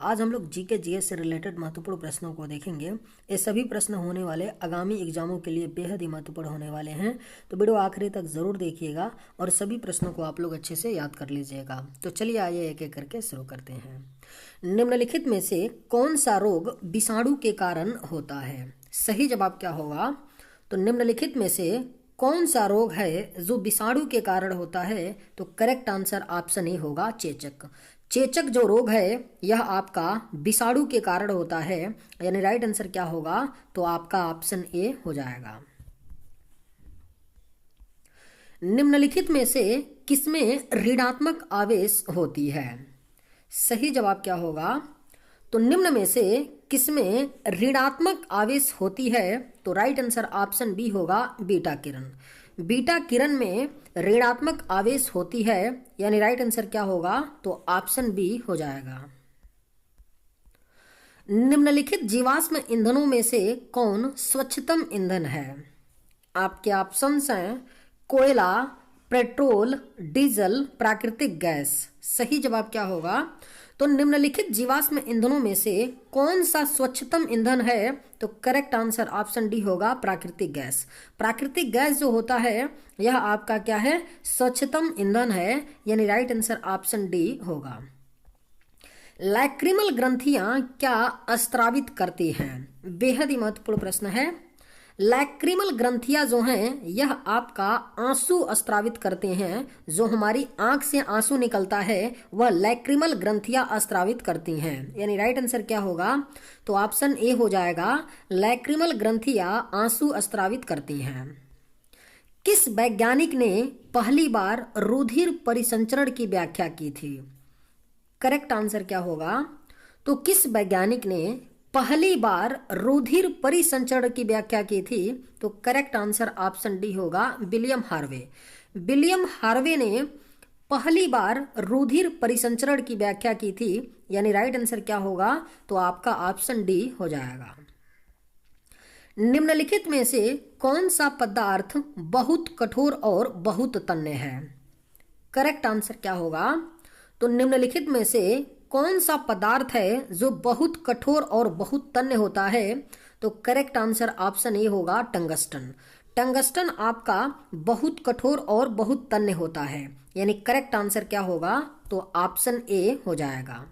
आज हम लोग जीके जीएस से रिलेटेड महत्वपूर्ण प्रश्नों को देखेंगे। ये सभी प्रश्न होने वाले आगामी एग्जामों के लिए बेहद ही महत्वपूर्ण होने वाले हैं, तो वीडियो आखिरी तक ज़रूर देखिएगा और सभी प्रश्नों को आप लोग अच्छे से याद कर लीजिएगा। तो चलिए आइए एक एक करके शुरू करते हैं। निम्नलिखित में से कौन सा रोग विषाणु के कारण होता है? सही जवाब क्या होगा? तो निम्नलिखित में से कौन सा रोग है जो विषाणु के कारण होता है? तो करेक्ट आंसर ऑप्शन ए होगा चेचक। चेचक जो रोग है यह आपका विषाणु के कारण होता है, यानी राइट आंसर क्या होगा? तो आपका ऑप्शन ए हो जाएगा। निम्नलिखित में से किसमें ऋणात्मक आवेश होती है? सही जवाब क्या होगा? तो निम्न में से किसमें ऋणात्मक आवेश होती है? तो राइट आंसर ऑप्शन बी होगा बीटा किरण। बीटा किरण में ऋणात्मक आवेश होती है, यानी राइट आंसर क्या होगा? तो ऑप्शन बी हो जाएगा। निम्नलिखित जीवाश्म ईंधनों में से कौन स्वच्छतम ईंधन है? आपके ऑप्शंस हैं कोयला, पेट्रोल, डीजल, प्राकृतिक गैस। सही जवाब क्या होगा? तो निम्नलिखित जीवाश्म ईंधनों में से कौन सा स्वच्छतम ईंधन है? तो करेक्ट आंसर ऑप्शन डी होगा प्राकृतिक गैस। प्राकृतिक गैस जो होता है यह आपका क्या है? स्वच्छतम ईंधन है, यानी राइट आंसर ऑप्शन डी होगा। लैक्रिमल ग्रंथियां क्या स्त्रावित करती हैं? बेहद ही महत्वपूर्ण प्रश्न है। लैक्रिमल ग्रंथियां जो हैं यह आपका आंसू स्त्रावित करते हैं। जो हमारी आंख से आंसू निकलता है वह लैक्रिमल ग्रंथियां स्त्रावित करती हैं, यानी राइट आंसर क्या होगा? तो ऑप्शन ए हो जाएगा लैक्रिमल ग्रंथियां आंसू स्त्रावित करती हैं। किस वैज्ञानिक ने पहली बार रुधिर परिसंचरण की व्याख्या की थी? करेक्ट आंसर क्या होगा? तो किस वैज्ञानिक ने पहली बार रुधिर परिसंचरण की व्याख्या की थी? तो करेक्ट आंसर ऑप्शन डी होगा विलियम हार्वे। विलियम हार्वे ने पहली बार रुधिर परिसंचरण की व्याख्या की थी, यानी राइट आंसर क्या होगा? तो आपका ऑप्शन डी हो जाएगा। निम्नलिखित में से कौन सा पदार्थ बहुत कठोर और बहुत तन्य है? करेक्ट आंसर क्या होगा? तो निम्नलिखित में से कौन सा पदार्थ है जो बहुत कठोर और बहुत तन्य होता है? तो करेक्ट आंसर ऑप्शन ए होगा टंगस्टन। टंगस्टन आपका बहुत कठोर और बहुत तन्य होता है, यानी करेक्ट आंसर क्या होगा? तो ऑप्शन ए हो जाएगा।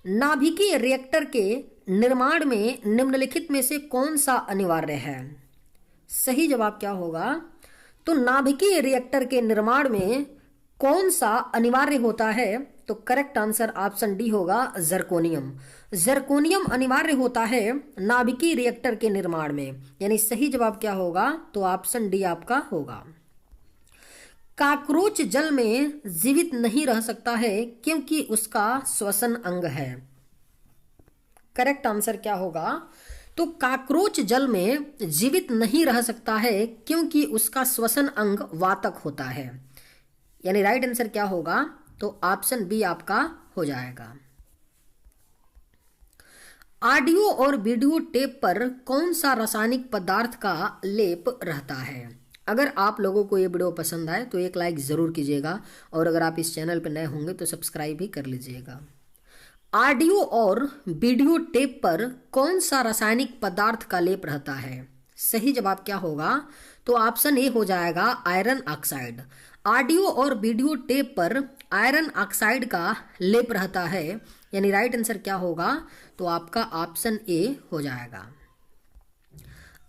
नाभिकीय रिएक्टर के निर्माण में निम्नलिखित में से कौन सा अनिवार्य है? सही जवाब क्या होगा? तो नाभिकीय रिएक्टर के निर्माण में कौन सा अनिवार्य होता है? तो करेक्ट आंसर ऑप्शन डी होगा जर्कोनियम। जर्कोनियम अनिवार्य होता है नाभिकीय रिएक्टर के निर्माण में, यानी सही जवाब क्या होगा? तो ऑप्शन डी आपका होगा। काकरोच जल में जीवित नहीं रह सकता है क्योंकि उसका श्वसन अंग है। करेक्ट आंसर क्या होगा? तो काकरोच जल में जीवित नहीं रह सकता है क्योंकि उसका श्वसन अंग वातक होता है, यानी राइट आंसर क्या होगा? तो ऑप्शन बी आपका हो जाएगा। ऑडियो और वीडियो टेप पर कौन सा रासायनिक पदार्थ का लेप रहता है? अगर आप लोगों को ये वीडियो पसंद आए तो एक लाइक ज़रूर कीजिएगा, और अगर आप इस चैनल पर नए होंगे तो सब्सक्राइब भी कर लीजिएगा। ऑडियो और वीडियो टेप पर कौन सा रासायनिक पदार्थ का लेप रहता है? सही जवाब क्या होगा? तो ऑप्शन ए हो जाएगा आयरन ऑक्साइड। ऑडियो और वीडियो टेप पर आयरन ऑक्साइड का लेप रहता है, यानी राइट आंसर क्या होगा? तो आपका ऑप्शन ए हो जाएगा।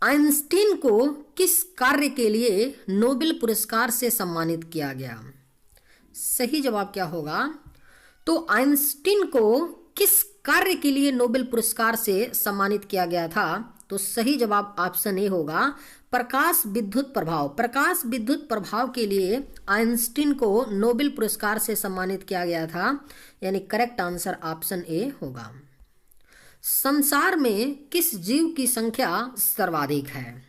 आइंस्टीन को किस कार्य के लिए नोबेल पुरस्कार से सम्मानित किया गया? सही जवाब क्या होगा? तो आइंस्टीन को किस कार्य के लिए नोबेल पुरस्कार से सम्मानित किया गया था? तो सही जवाब ऑप्शन ए होगा प्रकाश विद्युत प्रभाव। प्रकाश विद्युत प्रभाव के लिए आइंस्टीन को नोबेल पुरस्कार से सम्मानित किया गया था, यानी करेक्ट आंसर ऑप्शन ए होगा। संसार में किस जीव की संख्या सर्वाधिक है?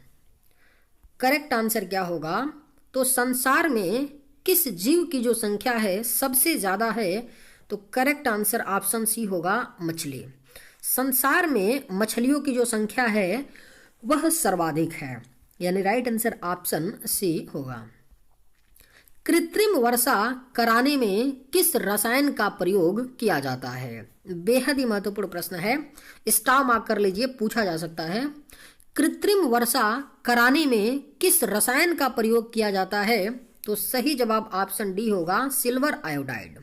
करेक्ट आंसर क्या होगा? तो संसार में किस जीव की जो संख्या है सबसे ज्यादा है? तो करेक्ट आंसर ऑप्शन सी होगा मछली। संसार में मछलियों की जो संख्या है वह सर्वाधिक है, यानी राइट आंसर ऑप्शन सी होगा। कृत्रिम वर्षा कराने में किस रसायन का प्रयोग किया जाता है? बेहद ही महत्वपूर्ण प्रश्न है, स्टार मार्क कर लीजिए, पूछा जा सकता है। कृत्रिम वर्षा कराने में किस रसायन का प्रयोग किया जाता है? तो सही जवाब ऑप्शन डी होगा, सिल्वर आयोडाइड।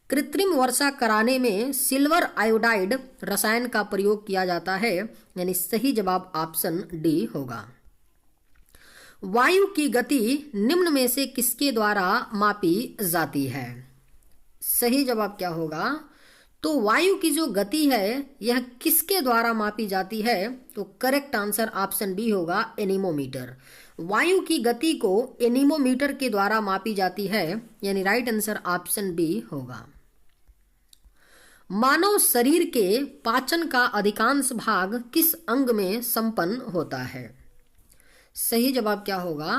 कृत्रिम वर्षा कराने में सिल्वर आयोडाइड रसायन का प्रयोग किया जाता है, यानी सही जवाब ऑप्शन डी होगा। वायु की गति निम्न में से किसके द्वारा मापी जाती है? सही जवाब क्या होगा? तो वायु की जो गति है यह किसके द्वारा मापी जाती है? तो करेक्ट आंसर ऑप्शन बी होगा, एनीमोमीटर। वायु की गति को एनीमोमीटर के द्वारा मापी जाती है, यानी राइट आंसर ऑप्शन बी होगा। मानव शरीर के पाचन का अधिकांश भाग किस अंग में संपन्न होता है? सही जवाब क्या होगा?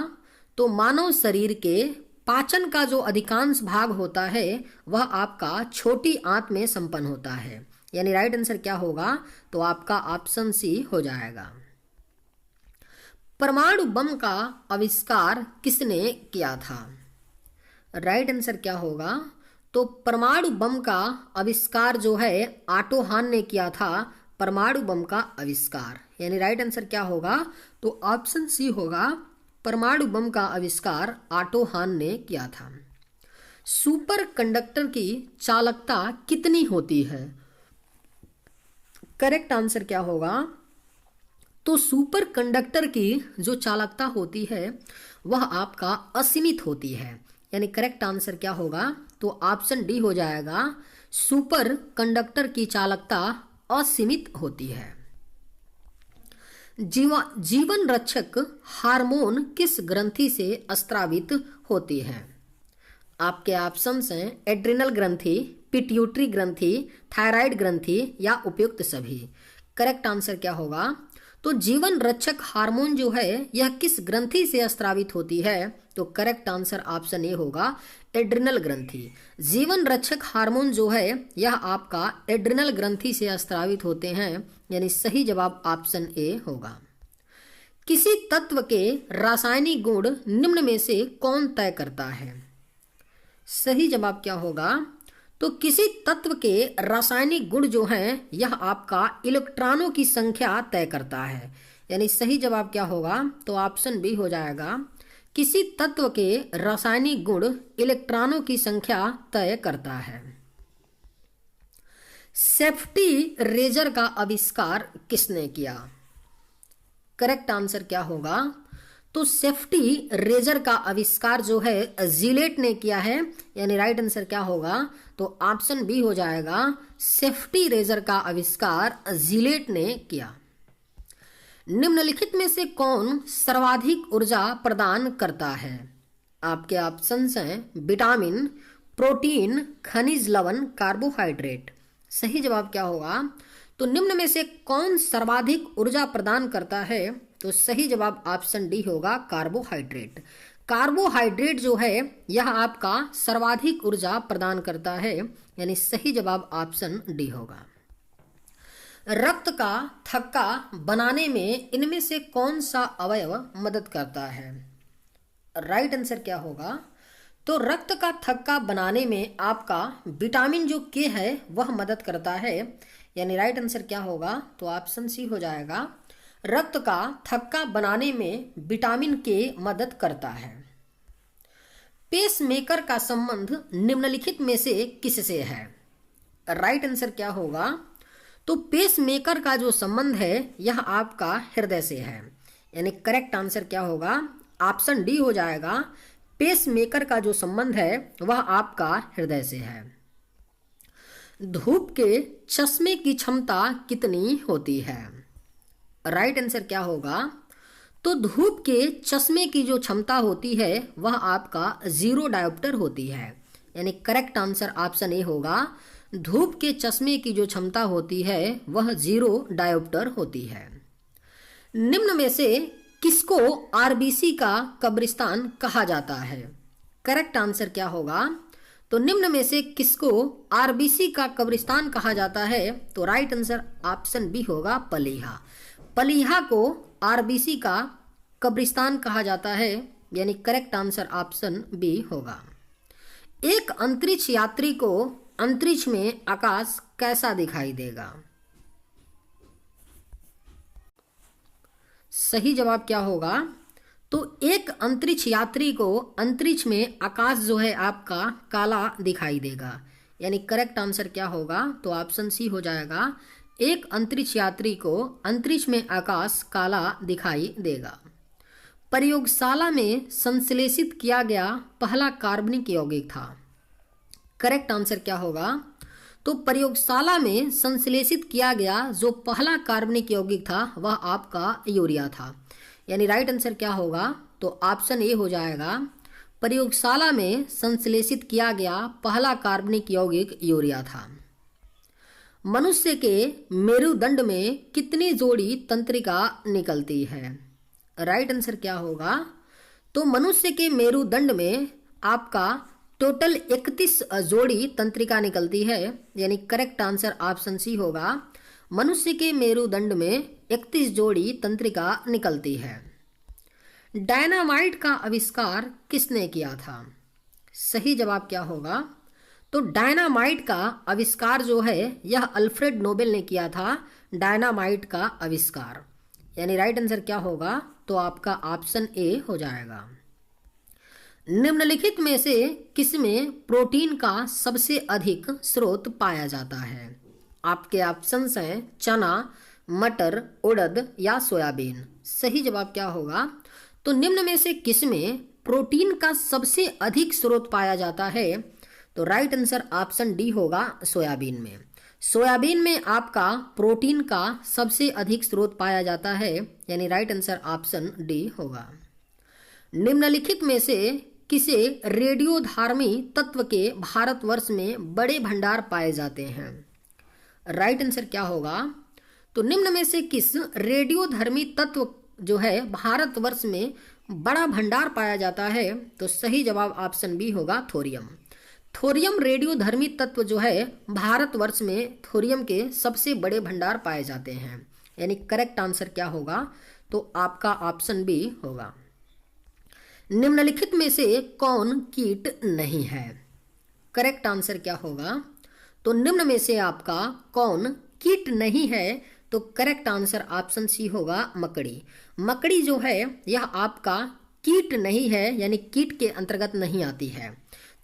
तो मानव शरीर के पाचन का जो अधिकांश भाग होता है वह आपका छोटी आंत में संपन्न होता है, यानी राइट आंसर क्या होगा? तो आपका ऑप्शन सी हो जाएगा। परमाणु बम का आविष्कार किसने किया था? राइट आंसर क्या होगा? तो परमाणु बम का आविष्कार जो है ऑटो हान ने किया था, परमाणु बम का आविष्कार, यानी राइट आंसर क्या होगा? तो ऑप्शन सी होगा, परमाणु बम का आविष्कार ऑटो हान ने किया था। सुपर कंडक्टर की चालकता कितनी होती है? करेक्ट आंसर क्या होगा? तो सुपर कंडक्टर की जो चालकता होती है वह आपका असीमित होती है, यानी करेक्ट आंसर क्या होगा? तो ऑप्शन डी हो जाएगा, सुपर कंडक्टर की चालकता असीमित होती है। जीवन रक्षक हार्मोन किस ग्रंथि से स्रावित होती है? आपके ऑप्शंस हैं एड्रिनल ग्रंथि, पिट्यूटरी ग्रंथि, थायराइड ग्रंथि या उपयुक्त सभी। करेक्ट आंसर क्या होगा? तो जीवन रक्षक हार्मोन जो है यह किस ग्रंथि से स्रावित होती है? तो करेक्ट आंसर ऑप्शन ए होगा, एड्रिनल ग्रंथि। जीवन रक्षक हार्मोन जो है यह आपका एड्रिनल ग्रंथि से स्रावित होते हैं, यानी सही जवाब ऑप्शन ए होगा। किसी तत्व के रासायनिक गुण निम्न में से कौन तय करता है? सही जवाब क्या होगा? तो किसी तत्व के रासायनिक गुण जो हैं यह आपका इलेक्ट्रॉनों की संख्या तय करता है, यानी सही जवाब क्या होगा? तो ऑप्शन बी हो जाएगा, किसी तत्व के रासायनिक गुण इलेक्ट्रॉनों की संख्या तय करता है। सेफ्टी रेजर का आविष्कार किसने किया? करेक्ट आंसर क्या होगा? तो सेफ्टी रेजर का आविष्कार जो है जिलेट ने किया है, यानी राइट आंसर क्या होगा? तो ऑप्शन बी हो जाएगा, सेफ्टी रेजर का आविष्कार जिलेट ने किया। निम्नलिखित में से कौन सर्वाधिक ऊर्जा प्रदान करता है? आपके ऑप्शंस हैं विटामिन, प्रोटीन, खनिज लवण, कार्बोहाइड्रेट। सही जवाब क्या होगा? तो निम्न में से कौन सर्वाधिक ऊर्जा प्रदान करता है? तो सही जवाब ऑप्शन डी होगा, कार्बोहाइड्रेट। कार्बोहाइड्रेट जो है यह आपका सर्वाधिक ऊर्जा प्रदान करता है, यानी सही जवाब ऑप्शन डी होगा। रक्त का थक्का बनाने में इनमें से कौन सा अवयव मदद करता है? राइट आंसर क्या होगा? तो रक्त का थक्का बनाने में आपका विटामिन जो के है वह मदद करता है, यानी राइट आंसर क्या होगा? तो ऑप्शन सी हो जाएगा, रक्त का थक्का बनाने में विटामिन के मदद करता है। पेसमेकर का संबंध निम्नलिखित में से किससे है? राइट आंसर क्या होगा? तो पेसमेकर का जो संबंध है यह आपका हृदय से है, यानी करेक्ट आंसर क्या होगा? ऑप्शन डी हो जाएगा, पेसमेकर का जो संबंध है वह आपका हृदय से है। धूप के चश्मे की क्षमता कितनी होती है? राइट आंसर क्या होगा? तो धूप के चश्मे की जो क्षमता होती है वह आपका 0 डायोप्टर होती है, यानी करेक्ट आंसर ऑप्शन ए होगा, धूप के चश्मे की जो क्षमता होती है वह 0 डायोप्टर होती है। निम्न में से किसको आरबीसी का कब्रिस्तान कहा जाता है? करेक्ट आंसर क्या होगा? तो निम्न में से किसको आरबीसी का कब्रिस्तान कहा जाता है? तो राइट आंसर ऑप्शन बी होगा, पलीहा। पलीहा को आरबीसी का कब्रिस्तान कहा जाता है, यानी करेक्ट आंसर ऑप्शन बी होगा। एक अंतरिक्ष यात्री को अंतरिक्ष में आकाश कैसा दिखाई देगा? सही जवाब क्या होगा? तो एक अंतरिक्ष यात्री को अंतरिक्ष में आकाश जो है आपका काला दिखाई देगा, यानी करेक्ट आंसर क्या होगा? तो ऑप्शन सी हो जाएगा। एक अंतरिक्ष यात्री को अंतरिक्ष में आकाश काला दिखाई देगा। प्रयोगशाला में संश्लेषित किया गया पहला कार्बनिक यौगिक था। करेक्ट आंसर क्या होगा? तो प्रयोगशाला में संश्लेषित किया गया जो पहला कार्बनिक यौगिक था वह आपका यूरिया था, यानी राइट आंसर क्या होगा? तो ऑप्शन ए हो जाएगा। प्रयोगशाला में संश्लेषित किया गया पहला कार्बनिक यौगिक यूरिया था। मनुष्य के मेरुदंड में कितनी जोड़ी तंत्रिका निकलती है? राइट आंसर क्या होगा? तो मनुष्य के मेरुदंड में आपका टोटल 31 जोड़ी तंत्रिका निकलती है, यानी करेक्ट आंसर ऑप्शन सी होगा। मनुष्य के मेरुदंड में 31 जोड़ी तंत्रिका निकलती है। डायनामाइट का आविष्कार किसने किया था? सही जवाब क्या होगा? तो डायनामाइट का आविष्कार जो है यह अल्फ्रेड नोबेल ने किया था। डायनामाइट का आविष्कार, यानी राइट आंसर क्या होगा? तो आपका ऑप्शन ए हो जाएगा। निम्नलिखित में से किसमें प्रोटीन का सबसे अधिक स्रोत पाया जाता है? आपके ऑप्शंस हैं चना, मटर, उड़द या सोयाबीन। सही जवाब क्या होगा? तो निम्न में से किसमें प्रोटीन का सबसे अधिक स्रोत पाया जाता है? तो राइट आंसर ऑप्शन डी होगा, सोयाबीन में। सोयाबीन में आपका प्रोटीन का सबसे अधिक स्रोत पाया जाता है, यानी राइट आंसर ऑप्शन डी होगा। निम्नलिखित में से किसे रेडियोधर्मी तत्व के भारतवर्ष में बड़े भंडार पाए जाते हैं? राइट आंसर क्या होगा? तो निम्न में से किस रेडियोधर्मी तत्व जो है भारतवर्ष में बड़ा भंडार पाया जाता है? तो सही जवाब ऑप्शन बी होगा, थोरियम। थोरियम रेडियोधर्मी तत्व जो है भारतवर्ष में थोरियम के सबसे बड़े भंडार पाए जाते हैं, यानी करेक्ट आंसर क्या होगा? तो आपका ऑप्शन बी होगा। निम्नलिखित में से कौन कीट नहीं है? करेक्ट आंसर क्या होगा? तो निम्न में से आपका कौन कीट नहीं है? तो करेक्ट आंसर ऑप्शन सी होगा, मकड़ी। मकड़ी जो है यह आपका कीट नहीं है, यानी कीट के अंतर्गत नहीं आती है।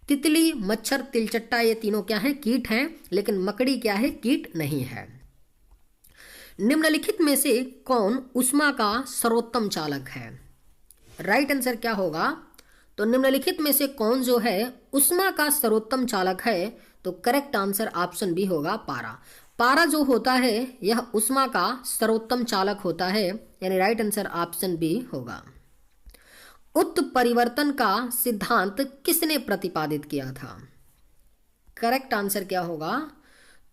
तितली, मच्छर, तिलचट्टा ये तीनों क्या है? कीट हैं, लेकिन मकड़ी क्या है? कीट नहीं है। निम्नलिखित में से कौन ऊष्मा का सर्वोत्तम चालक है? राइट आंसर क्या होगा? तो निम्नलिखित में से कौन जो है ऊष्मा का सर्वोत्तम चालक है? तो करेक्ट आंसर ऑप्शन बी होगा, पारा। पारा जो होता है यह ऊष्मा का सर्वोत्तम चालक होता है, यानी राइट आंसर ऑप्शन बी होगा। उत्परिवर्तन का सिद्धांत किसने प्रतिपादित किया था? करेक्ट आंसर क्या होगा?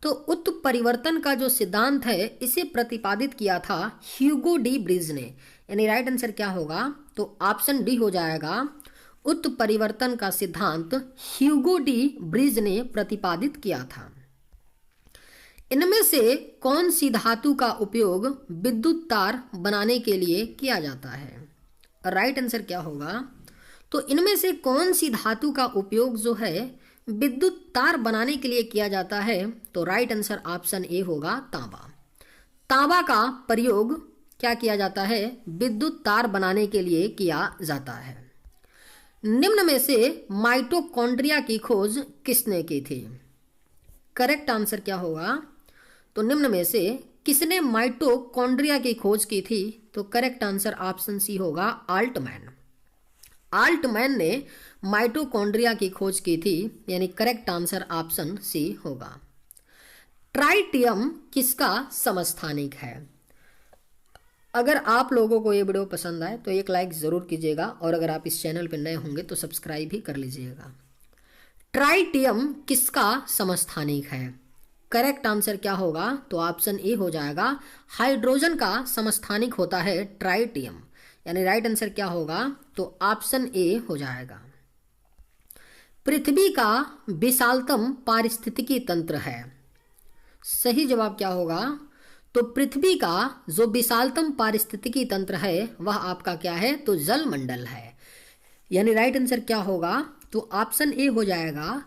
तो उत्परिवर्तन का जो सिद्धांत है इसे प्रतिपादित किया था ह्यूगो डी ब्रिज ने, यानी राइट आंसर क्या होगा? तो ऑप्शन डी हो जाएगा। उत्परिवर्तन का सिद्धांत ह्यूगो डी ब्रिज ने प्रतिपादित किया था। इनमें से कौन सी धातु का उपयोग विद्युत तार बनाने के लिए किया जाता है? राइट आंसर क्या होगा? तो इनमें से कौन सी धातु का उपयोग जो है विद्युत तार बनाने के लिए किया जाता है? तो राइट आंसर ऑप्शन ए होगा, तांबा। तांबा का प्रयोग क्या किया जाता है? विद्युत तार बनाने के लिए किया जाता है। निम्न में से माइटोकॉन्ड्रिया की खोज किसने की थी? करेक्ट आंसर क्या होगा? तो निम्न में से किसने माइटोकॉन्ड्रिया की खोज की थी? तो करेक्ट आंसर ऑप्शन सी होगा, आल्टमैन। आल्टमैन ने माइटोकॉन्ड्रिया की खोज की थी, यानी करेक्ट आंसर ऑप्शन सी होगा। ट्राइटियम किसका समस्थानिक है? अगर आप लोगों को ये वीडियो पसंद आए तो एक लाइक ज़रूर कीजिएगा, और अगर आप इस चैनल पर नए होंगे तो सब्सक्राइब भी कर लीजिएगा। ट्राइटियम किसका समस्थानिक है? करेक्ट आंसर क्या होगा? तो ऑप्शन ए हो जाएगा, हाइड्रोजन का समस्थानिक होता है ट्राइटियम, यानी राइट आंसर क्या होगा? तो ऑप्शन ए हो जाएगा। पृथ्वी का विशालतम पारिस्थितिकी तंत्र है। सही जवाब क्या होगा? तो पृथ्वी का जो विशालतम पारिस्थितिकी तंत्र है वह आपका क्या है? तो जलमंडल है। यानी राइट आंसर क्या होगा? तो ऑप्शन ए हो जाएगा,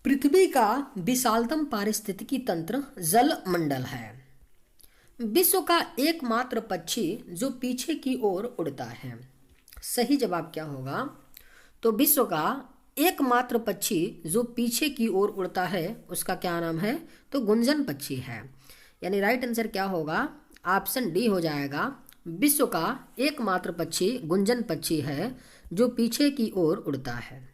पृथ्वी का विशालतम पारिस्थितिकी तंत्र जल मंडल है। विश्व का एकमात्र पक्षी जो पीछे की ओर उड़ता है। सही जवाब क्या होगा? तो विश्व का एकमात्र पक्षी जो पीछे की ओर उड़ता है उसका क्या नाम है? तो गुंजन पक्षी है। यानी राइट आंसर क्या होगा? ऑप्शन डी हो जाएगा, विश्व का एकमात्र पक्षी गुंजन पक्षी है जो पीछे की ओर उड़ता है।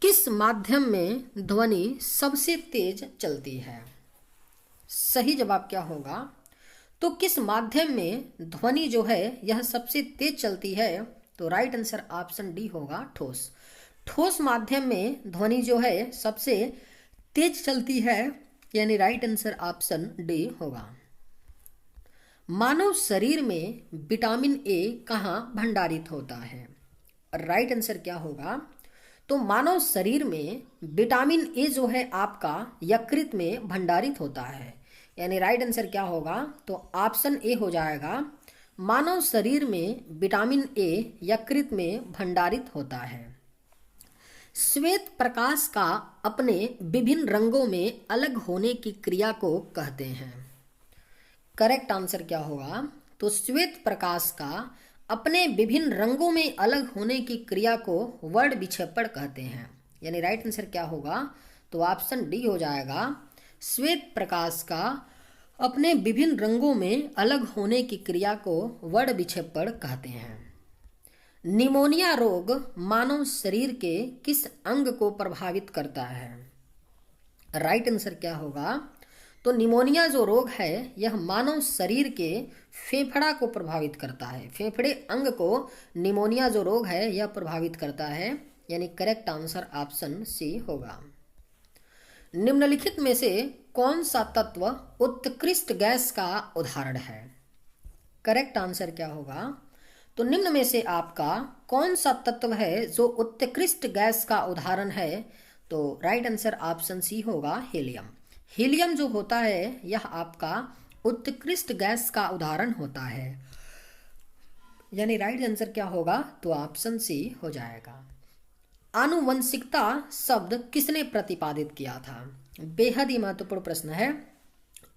किस माध्यम में ध्वनि सबसे तेज चलती है? सही जवाब क्या होगा? तो किस माध्यम में ध्वनि जो है यह सबसे तेज चलती है? तो राइट आंसर ऑप्शन डी होगा, ठोस। ठोस माध्यम में ध्वनि जो है सबसे तेज चलती है, यानी राइट आंसर ऑप्शन डी होगा। मानव शरीर में विटामिन ए कहाँ भंडारित होता है? राइट आंसर क्या होगा? तो मानव शरीर में विटामिन ए जो है आपका यकृत में भंडारित होता है। यानी राइट आंसर क्या होगा? तो ऑप्शन ए हो जाएगा, मानव शरीर में विटामिन ए यकृत में भंडारित होता है। श्वेत प्रकाश का अपने विभिन्न रंगों में अलग होने की क्रिया को कहते हैं। करेक्ट आंसर क्या होगा? तो श्वेत प्रकाश का अपने विभिन्न रंगों में अलग होने की क्रिया को वर्ण विक्षेपण कहते हैं। यानी राइट आंसर क्या होगा? तो ऑप्शन डी हो जाएगा, श्वेत प्रकाश का अपने विभिन्न रंगों में अलग होने की क्रिया को वर्ण विक्षेपण कहते हैं। निमोनिया रोग मानव शरीर के किस अंग को प्रभावित करता है? राइट आंसर क्या होगा? तो निमोनिया जो रोग है यह मानव शरीर के फेफड़ा को प्रभावित करता है। फेफड़े अंग को निमोनिया जो रोग है यह प्रभावित करता है। यानी करेक्ट आंसर ऑप्शन सी होगा। निम्नलिखित में से कौन सा तत्व उत्कृष्ट गैस का उदाहरण है? करेक्ट आंसर क्या होगा? तो निम्न में से आपका कौन सा तत्व है जो उत्कृष्ट गैस का उदाहरण है? तो राइट आंसर ऑप्शन सी होगा, हीलियम। हीलियम जो होता है यह आपका उत्कृष्ट गैस का उदाहरण होता है। यानी राइट आंसर क्या होगा? तो ऑप्शन सी हो जाएगा। आनुवंशिकता शब्द किसने प्रतिपादित किया था? बेहद ही महत्वपूर्ण प्रश्न है।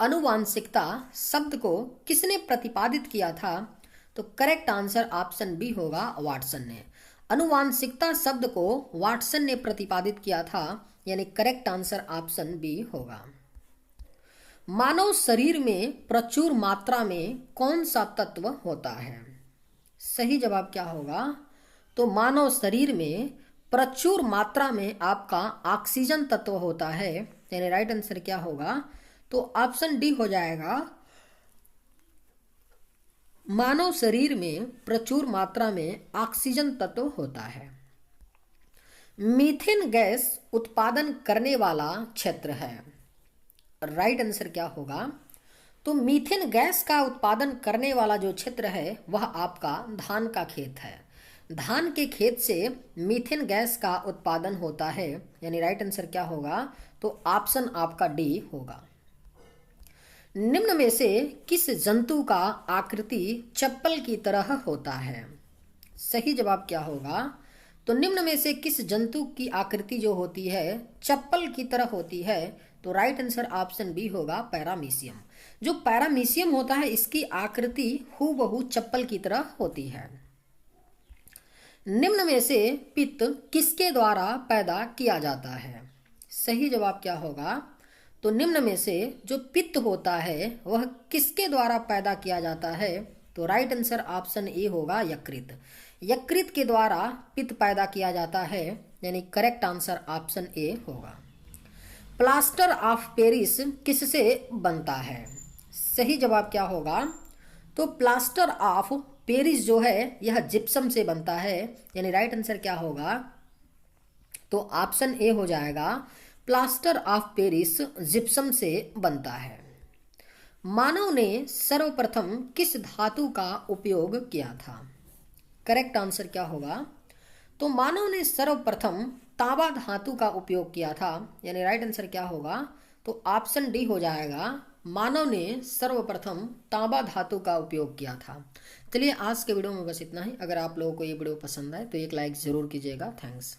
आनुवंशिकता शब्द को किसने प्रतिपादित किया था? तो करेक्ट आंसर ऑप्शन बी होगा, वाटसन ने। आनुवंशिकता शब्द को वाटसन ने प्रतिपादित किया था। यानी करेक्ट आंसर ऑप्शन बी होगा। मानव शरीर में प्रचुर मात्रा में कौन सा तत्व होता है? सही जवाब क्या होगा? तो मानव शरीर में प्रचुर मात्रा में आपका ऑक्सीजन तत्व होता है। यानी राइट आंसर क्या होगा? तो ऑप्शन डी हो जाएगा, मानव शरीर में प्रचुर मात्रा में ऑक्सीजन तत्व होता है। मीथेन गैस उत्पादन करने वाला क्षेत्र है। राइट आंसर क्या होगा? तो मीथेन गैस का उत्पादन करने वाला जो क्षेत्र है वह आपका धान का खेत है। धान के खेत से मीथेन गैस का उत्पादन होता है। यानी राइट आंसर क्या होगा? तो ऑप्शन आपका डी होगा। निम्न में से किस जंतु का आकृति चप्पल की तरह होता है? सही जवाब क्या होगा? तो निम्न में से किस जंतु की आकृति जो होती है चप्पल की तरह होती है? तो राइट आंसर ऑप्शन बी होगा, पैरामीशियम। जो पैरामीशियम होता है इसकी आकृति हूबहू चप्पल की तरह होती है। निम्न में से पित्त किसके द्वारा पैदा किया जाता है? सही जवाब क्या होगा? तो निम्न में से जो पित्त होता है वह किसके द्वारा पैदा किया जाता है? तो राइट आंसर ऑप्शन ए होगा, यकृत। यकृत के द्वारा पित्त पैदा किया जाता है। यानी करेक्ट आंसर ऑप्शन ए होगा। प्लास्टर ऑफ पेरिस किससे बनता है? सही जवाब क्या होगा? तो प्लास्टर ऑफ पेरिस जो है यह जिप्सम से बनता है। यानी राइट आंसर क्या होगा? तो ऑप्शन ए हो जाएगा, प्लास्टर ऑफ पेरिस जिप्सम से बनता है। मानव ने सर्वप्रथम किस धातु का उपयोग किया था? करेक्ट आंसर क्या होगा? तो मानव ने सर्वप्रथम तांबा धातु का उपयोग किया था। यानी राइट आंसर क्या होगा? तो ऑप्शन डी हो जाएगा, मानव ने सर्वप्रथम तांबा धातु का उपयोग किया था। चलिए आज के वीडियो में बस इतना ही। अगर आप लोगों को ये वीडियो पसंद आए तो एक लाइक ज़रूर कीजिएगा। थैंक्स।